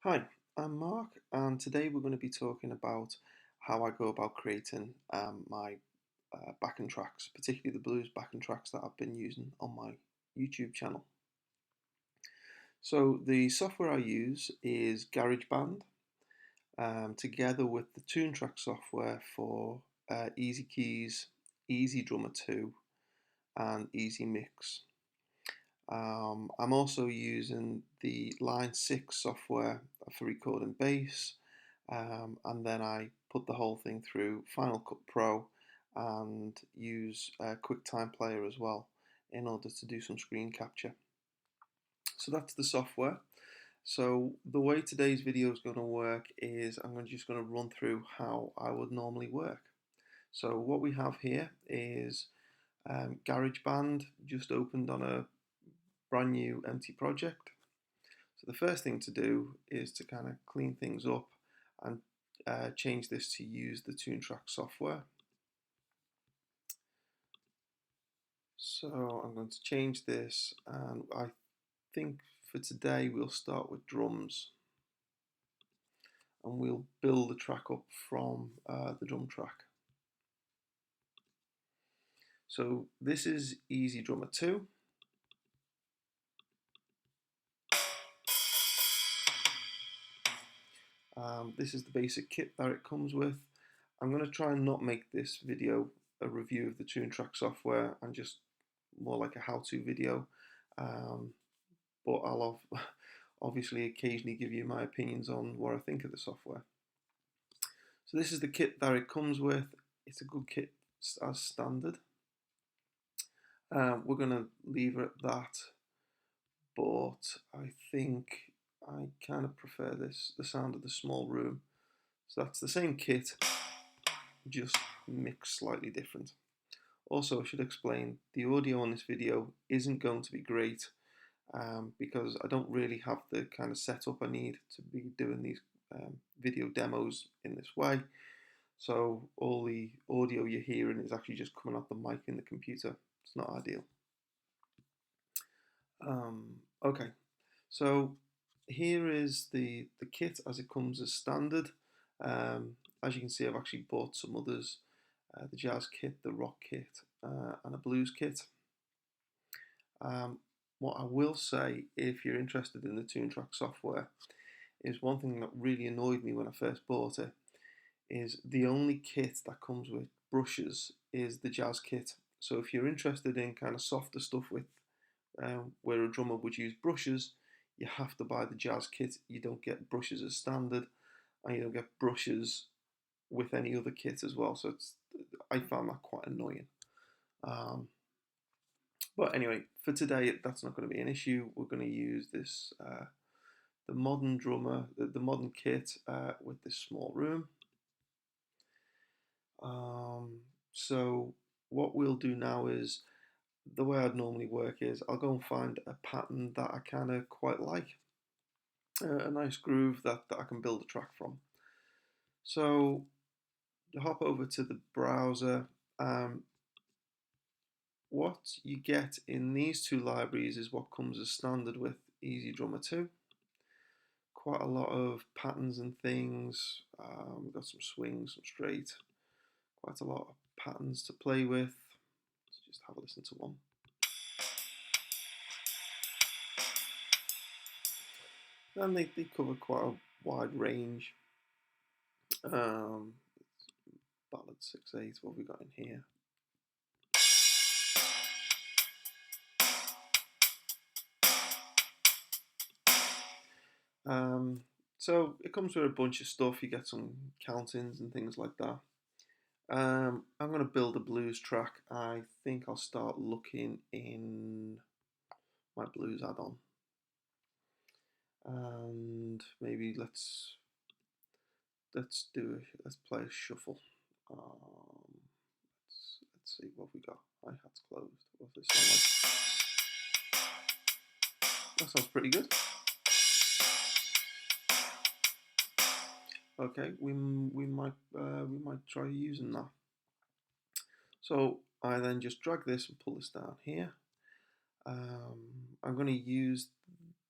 Hi, I'm Mark, and today we're going to be talking about how I go about creating my backing tracks, particularly the blues backing tracks that I've been using on my YouTube channel. So the software I use is GarageBand, together with the Toontrack software for EZKeys, EZDrummer 2, and EZMix. I'm also using the Line 6 software for recording bass, and then I put the whole thing through Final Cut Pro and use a QuickTime Player as well in order to do some screen capture. So that's the software. So the way today's video is going to work is just going to run through how I would normally work. So what we have here is GarageBand just opened on a brand new empty project. So the first thing to do is to kind of clean things up and change this to use the Toontrack software. So I'm going to change this, and I think for today we'll start with drums, and we'll build the track up from the drum track. So this is EZDrummer 2. This is the basic kit that it comes with. I'm going to try and not make this video a review of the Toontrack software and just more like a how-to video, but I'll obviously occasionally give you my opinions on what I think of the software. So this is the kit that it comes with. It's a good kit as standard. We're going to leave it at that, but I think I kind of prefer the sound of the small room. So that's the same kit, just mixed slightly different. Also, I should explain the audio on this video isn't going to be great because I don't really have the kind of setup I need to be doing these video demos in this way. So all the audio you're hearing is actually just coming off the mic in the computer. It's not ideal. Okay, so here is the kit as it comes as standard. As you can see, I've actually bought some others, the jazz kit, the rock kit, and a blues kit. What I will say, if you're interested in the Toontrack software, is one thing that really annoyed me when I first bought it, is the only kit that comes with brushes is the jazz kit. So if you're interested in kind of softer stuff with where a drummer would use brushes, you have to buy the jazz kit. You don't get brushes as standard, and you don't get brushes with any other kit as well. So I found that quite annoying. But anyway, for today, that's not going to be an issue. We're going to use this, the modern drummer, the modern kit with this small room. So what we'll do now is, the way I'd normally work is I'll go and find a pattern that I kind of quite like, a nice groove that I can build a track from. So you hop over to the browser. What you get in these two libraries is what comes as standard with EZDrummer 2. Quite a lot of patterns and things. We've got some swing, some straight, quite a lot of patterns to play with. Let's just have a listen to one. And they cover quite a wide range. Ballad 6/8, what have we got in here? So it comes with a bunch of stuff. You get some countings and things like that. I'm going to build a blues track. I think I'll start looking in my blues add-on, and maybe let's play a shuffle. Let's see what we got. Hi-hat's closed. What does this sound like? That sounds pretty good. Okay, we might try using that. So I then just drag this and pull this down here. I'm going to use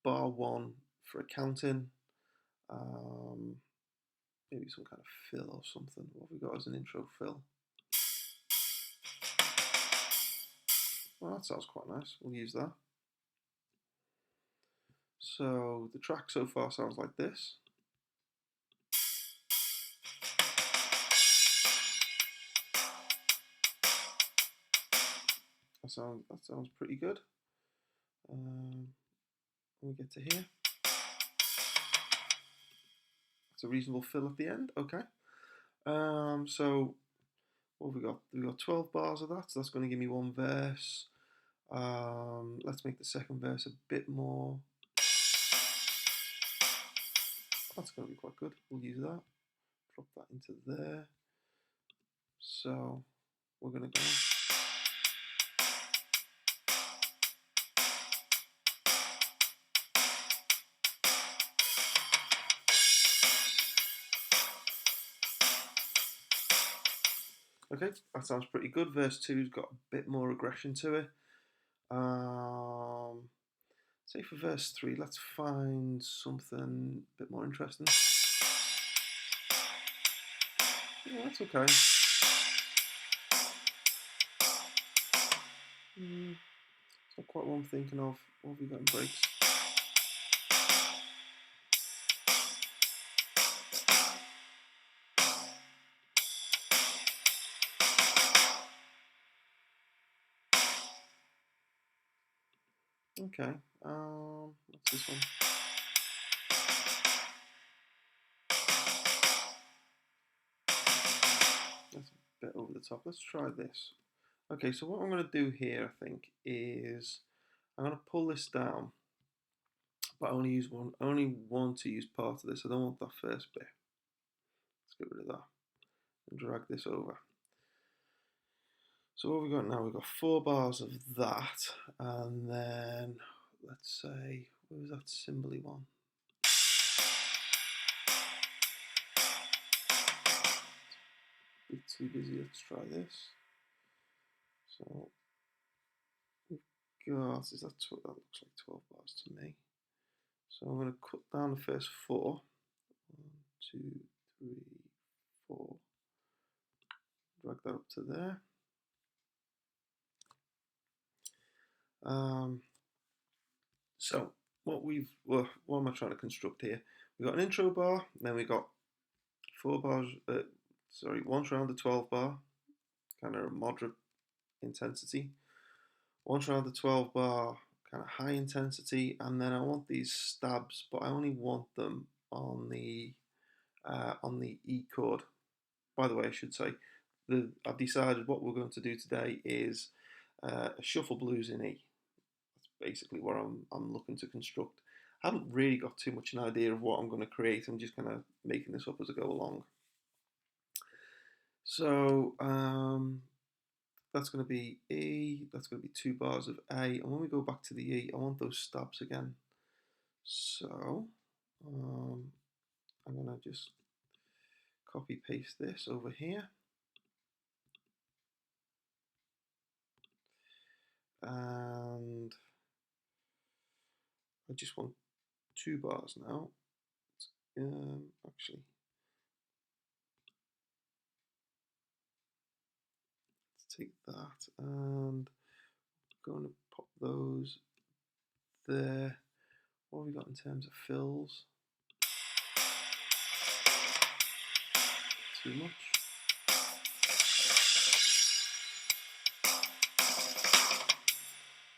bar 1 for a counting, Maybe some kind of fill or something. What have we got as an intro fill? Well, that sounds quite nice. We'll use that. So the track so far sounds like this. That sounds pretty good. When we get to here, it's a reasonable fill at the end. Okay. So what have we got? We've got 12 bars of that, so that's going to give me one verse. Let's make the second verse a bit more. That's going to be quite good. We'll use that. Drop that into there. So we're going to go. Okay, that sounds pretty good. Verse 2's got a bit more aggression to it. Say for verse 3, let's find something a bit more interesting. Yeah, that's okay. It's not quite what I'm thinking of. What have we got in breaks? Okay, what's this one? That's a bit over the top. Let's try this. Okay, so what I'm going to do here, I think, is I'm going to pull this down, but I only want to use part of this. I don't want that first bit. Let's get rid of that and drag this over. So what have we got now? We've got 4 bars of that, and then let's say, what was that cymbally one? A bit too busy. Let's try this. So we've got, that looks like 12 bars to me. So I'm going to cut down the first 4. 1, 2, 3, 4. Drag that up to there. So what am I trying to construct here? We've got an intro bar, then we got 4 bars, once round the 12 bar, kind of moderate intensity. Once round the 12 bar, kind of high intensity, and then I want these stabs, but I only want them on the E chord. By the way, I should say, I've decided what we're going to do today is a shuffle blues in E. That's basically what I'm looking to construct. I haven't really got too much an idea of what I'm going to create. I'm just kind of making this up as I go along. So that's going to be E, that's going to be 2 bars of A, and when we go back to the E, I want those stabs again. So I'm going to just copy paste this over here. And I just want 2 bars now. Actually, let's take that and I'm going to pop those there. What have we got in terms of fills? Too much.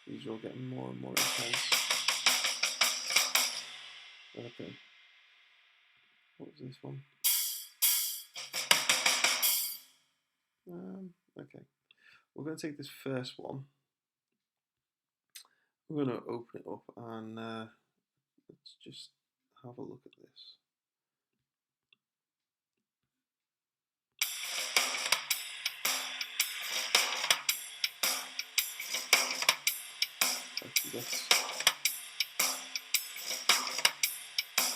These are all getting more and more intense. Okay. What was this one? Okay. We're going to take this first one. We're going to open it up and let's just have a look at this. Actually,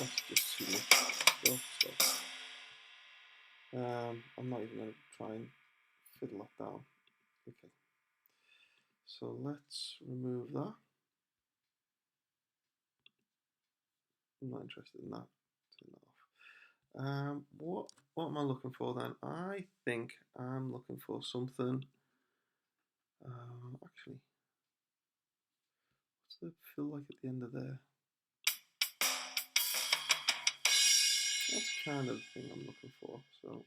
that's just too much. Stop. I'm not even going to try and fiddle that down. Okay. So let's remove that. I'm not interested in that. Turn that off. What am I looking for then? I think I'm looking for something. Actually, what's the fill like at the end of there? That's kind of the thing I'm looking for. So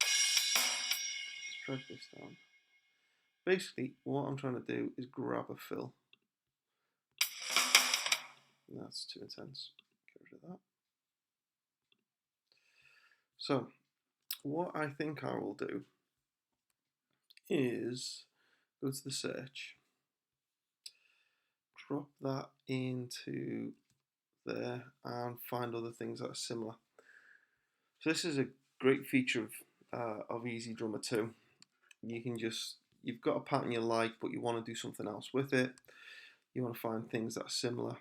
let's drag this down. Basically, what I'm trying to do is grab a fill. That's too intense. Get rid of that. So what I think I will do is go to the search, drop that into there, and find other things that are similar. So this is a great feature of EZDrummer 2. You've got a pattern you like, but you want to do something else with it. You want to find things that are similar.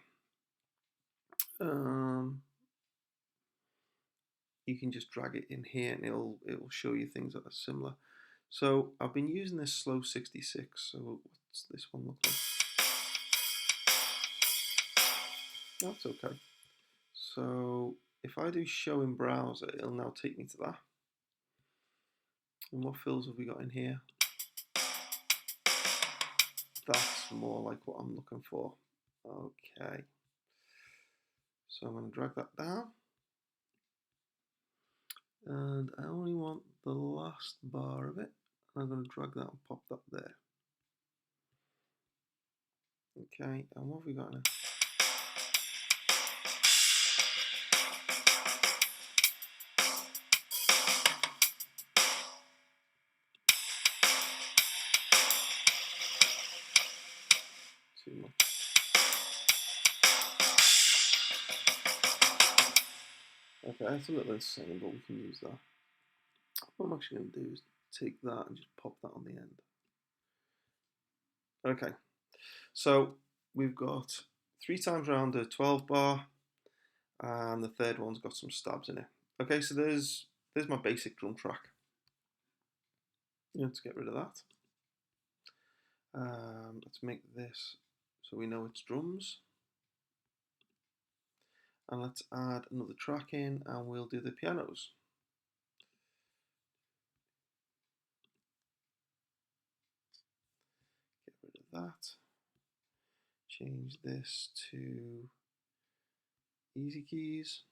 You can just drag it in here, and it'll show you things that are similar. So I've been using this slow 66. So what's this one look like? That's okay. So if I do show in browser, it'll now take me to that. And what fills have we got in here? That's more like what I'm looking for. Okay. So I'm going to drag that down. And I only want the last bar of it. I'm going to drag that and pop that there. Okay, and what have we got now? Too much. Okay, that's a little insane, but we can use that. What I'm actually going to do is take that and just pop that on the end. Okay, so we've got 3 times round a 12 bar, and the third one's got some stabs in it. Okay, so there's my basic drum track. Let's get rid of that. Let's make this so we know it's drums. And let's add another track in, and we'll do the pianos. Get rid of that. Change this to EZKeys.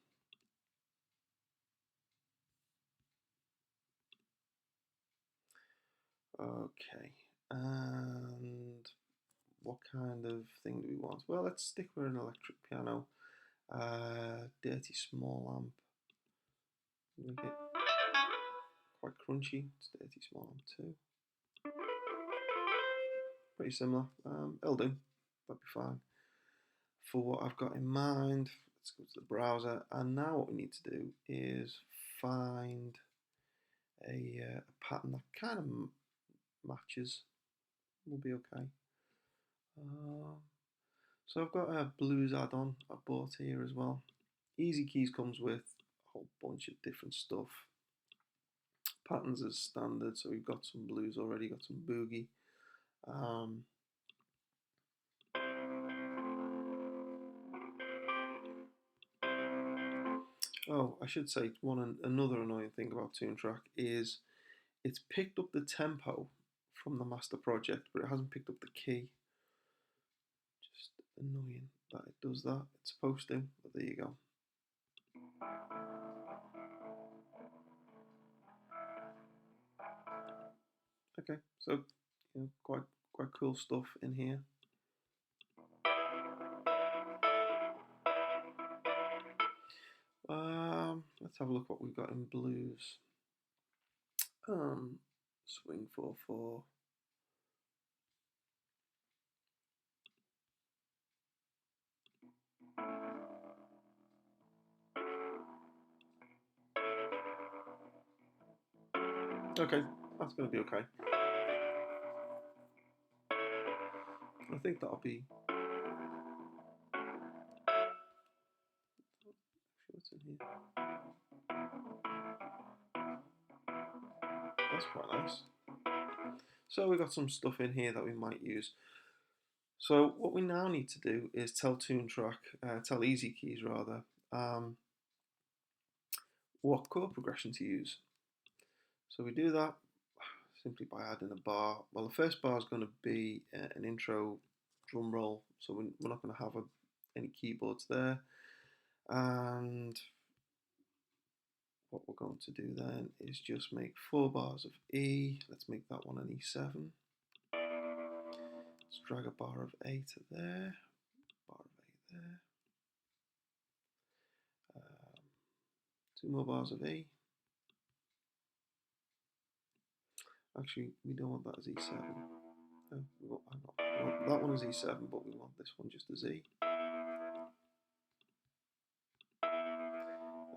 Okay, and what kind of thing do we want? Well, let's stick with an electric piano. Dirty small amp. Make it quite crunchy. It's dirty small amp too. Pretty similar. It'll do. That'll be fine. For what I've got in mind, let's go to the browser. And now what we need to do is find a pattern that kind of matches. Will be okay. So I've got a blues add-on I bought here as well. EZKeys comes with a whole bunch of different stuff. Patterns as standard, so we've got some blues already, got some boogie. Oh, I should say another annoying thing about Toontrack is it's picked up the tempo from the master project, but it hasn't picked up the key. Just annoying that it does that. It's supposed to, but there you go. Okay, so quite cool stuff in here. Let's have a look what we've got in blues. Swing 4/4. Okay, that's going to be okay. I think that'll be. What's in here? That's quite nice. So we've got some stuff in here that we might use. So what we now need to do is tell Toontrack, tell EZKeys rather, what chord progression to use. So we do that simply by adding a bar. Well, the first bar is going to be an intro drum roll, so we're not going to have any keyboards there. And what we're going to do then is just make 4 bars of E. Let's make that one an E7. Let's drag a bar of A to there, bar of A there. 2 more bars of E. Actually, we don't want that as E7. No, we want that one as E7, but we want this one just as E.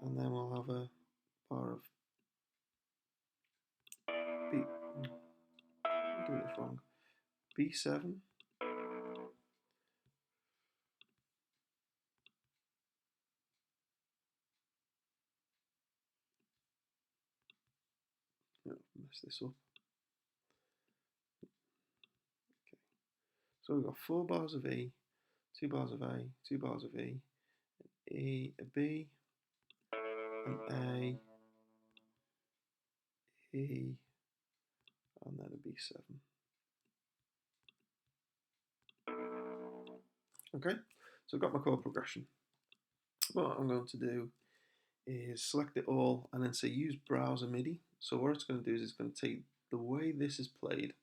And then we'll have a bar of B. I'm doing this wrong. B7. No, mess this up. Okay. So we've got 4 bars of E, 2 bars of A, 2 bars of E, a B, an A, E, and then a B7. Okay, so I've got my chord progression. What I'm going to do is select it all and then say use browser MIDI. So what it's going to do is it's going to take the way this is played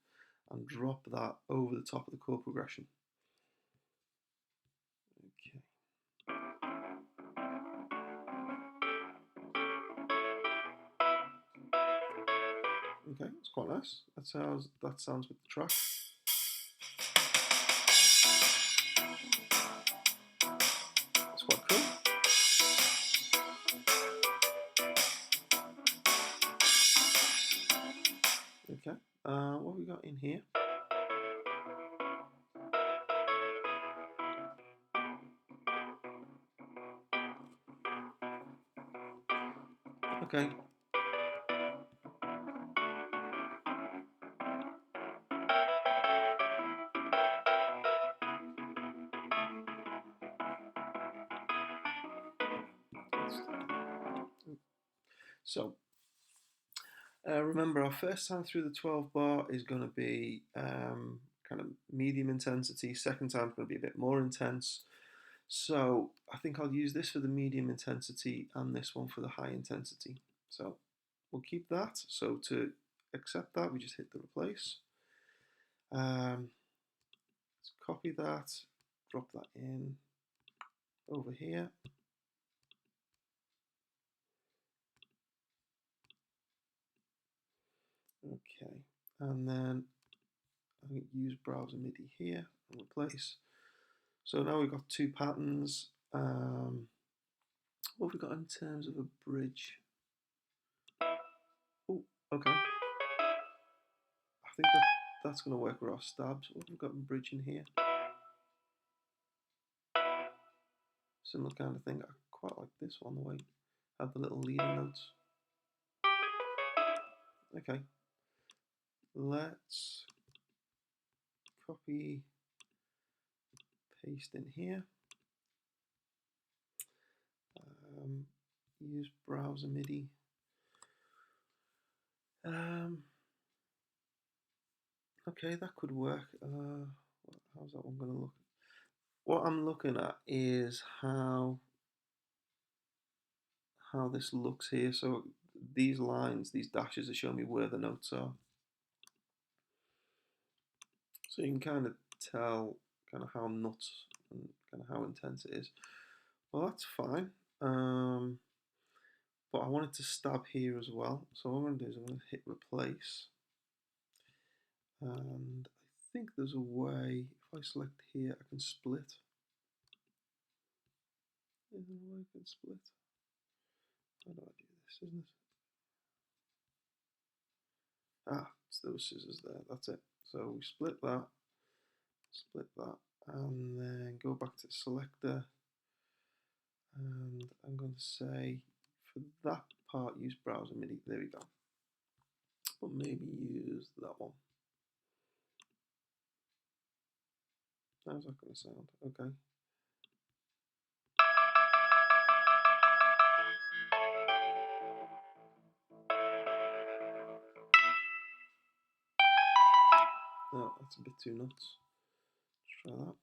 and drop that over the top of the chord progression. Okay. Okay, it's quite nice. That's how that sounds with the track. It's quite cool. Okay, what have we got in here? Okay. So remember, our first time through the 12 bar is going to be kind of medium intensity. Second time is going to be a bit more intense. So I think I'll use this for the medium intensity and this one for the high intensity. So we'll keep that. So to accept that, we just hit the replace. Let's copy that, drop that in over here. Okay, and then I'm going to use browser MIDI here and replace. So now we've got 2 patterns. What have we got in terms of a bridge? Oh, okay. I think that's going to work with our stabs. What have we got in bridge in here? Similar kind of thing. I quite like this one, the way it had the little leading notes. Okay. Let's copy, paste in here. Use browser MIDI. Okay, that could work. How's that one going to look? What I'm looking at is how this looks here. So these lines, these dashes are showing me where the notes are. So you can kind of tell kind of how nuts and kind of how intense it is. Well, that's fine. But I wanted to stab here as well. So what I'm going to do is I'm going to hit replace. And I think there's a way, if I select here, I can split. There's a way I can split. How do I do this, isn't it? Ah, it's those scissors there, that's it. So we split that, and then go back to selector. And I'm going to say, for that part, use browser MIDI. There we go. But maybe use that one. How's that going to sound? Okay. Oh, that's a bit too nuts. Let's try that.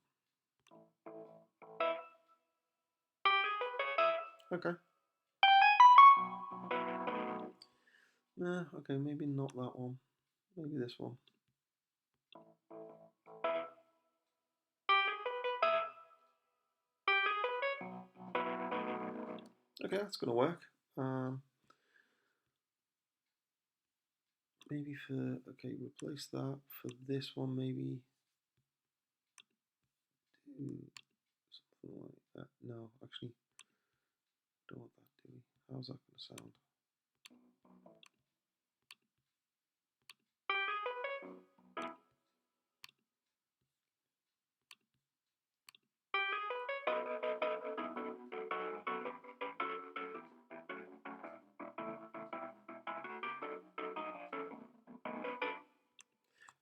Okay. Nah, okay, maybe not that one. Maybe this one. Okay, that's going to work. Maybe for, okay, replace that. For this one, maybe do something like that. No, actually, don't want that, do we? How's that going to sound?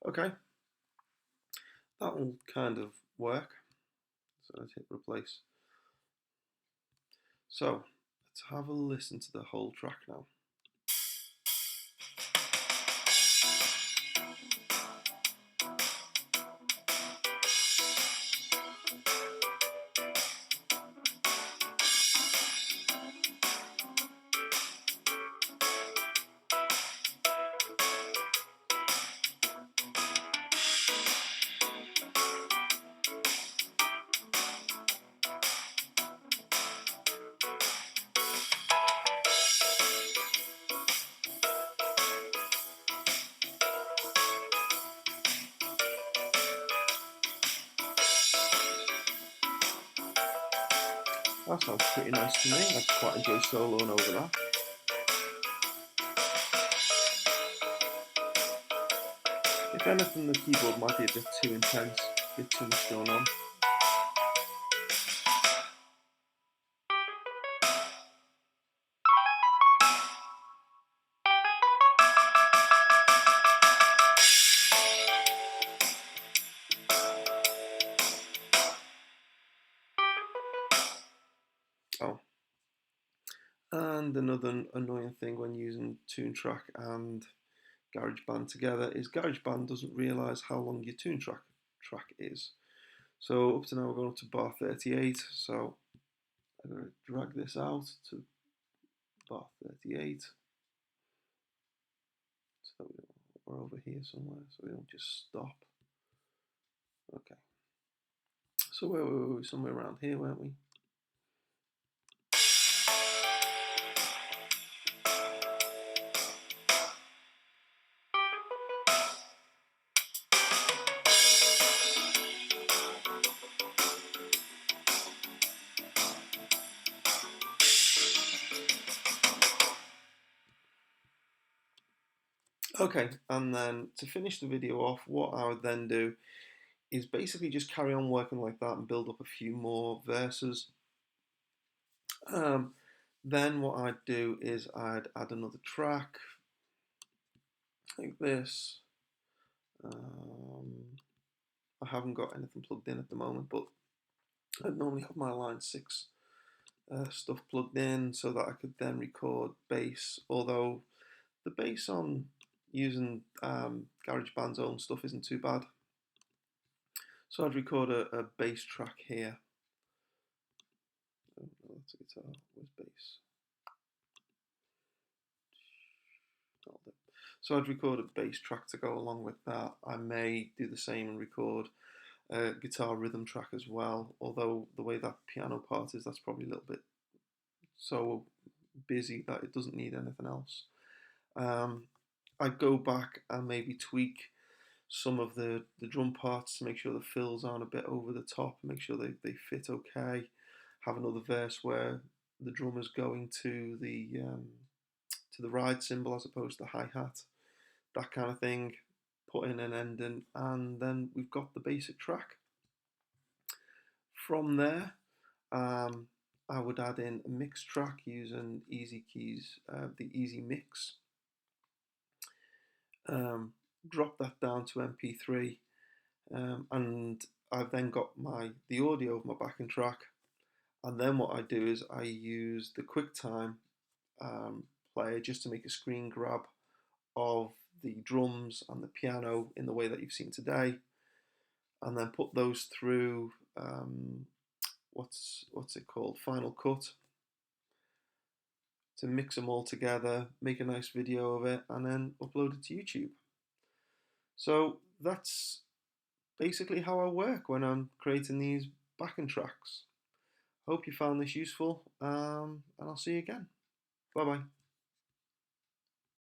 Okay, that will kind of work. So let's hit replace. So let's have a listen to the whole track now. That sounds pretty nice to me. I quite enjoy soloing over that. If anything, the keyboard might be a bit too intense, a bit too much going on. Oh, and another annoying thing when using Toontrack and GarageBand together is GarageBand doesn't realise how long your Toontrack track is. So up to now we're going up to bar 38, so I'm going to drag this out to bar 38. So we're over here somewhere, so we don't just stop. Okay. So where were we? Somewhere around here, weren't we? Okay, and then to finish the video off, what I would then do is basically just carry on working like that and build up a few more verses. Then what I'd do is I'd add another track like this. I haven't got anything plugged in at the moment, but I'd normally have my line 6 stuff plugged in so that I could then record bass, although the bass on using GarageBand's own stuff isn't too bad. So I'd record a bass track here. Oh, no, that's a guitar. Where's bass? So I'd record a bass track to go along with that. I may do the same and record a guitar rhythm track as well, although the way that piano part is, that's probably a little bit so busy that it doesn't need anything else. I'd go back and maybe tweak some of the drum parts to make sure the fills aren't a bit over the top, make sure they fit okay. Have another verse where the drummer's going to the ride cymbal as opposed to the hi-hat, that kind of thing. Put in an ending, and then we've got the basic track. From there, I would add in a mix track using EZKeys, the Easy Mix. Drop that down to MP3, and I've then got the audio of my backing track, and then what I do is I use the QuickTime player just to make a screen grab of the drums and the piano in the way that you've seen today, and then put those through what's it called, Final Cut, to mix them all together, make a nice video of it, and then upload it to YouTube. So that's basically how I work when I'm creating these backing tracks. Hope you found this useful, and I'll see you again. Bye bye.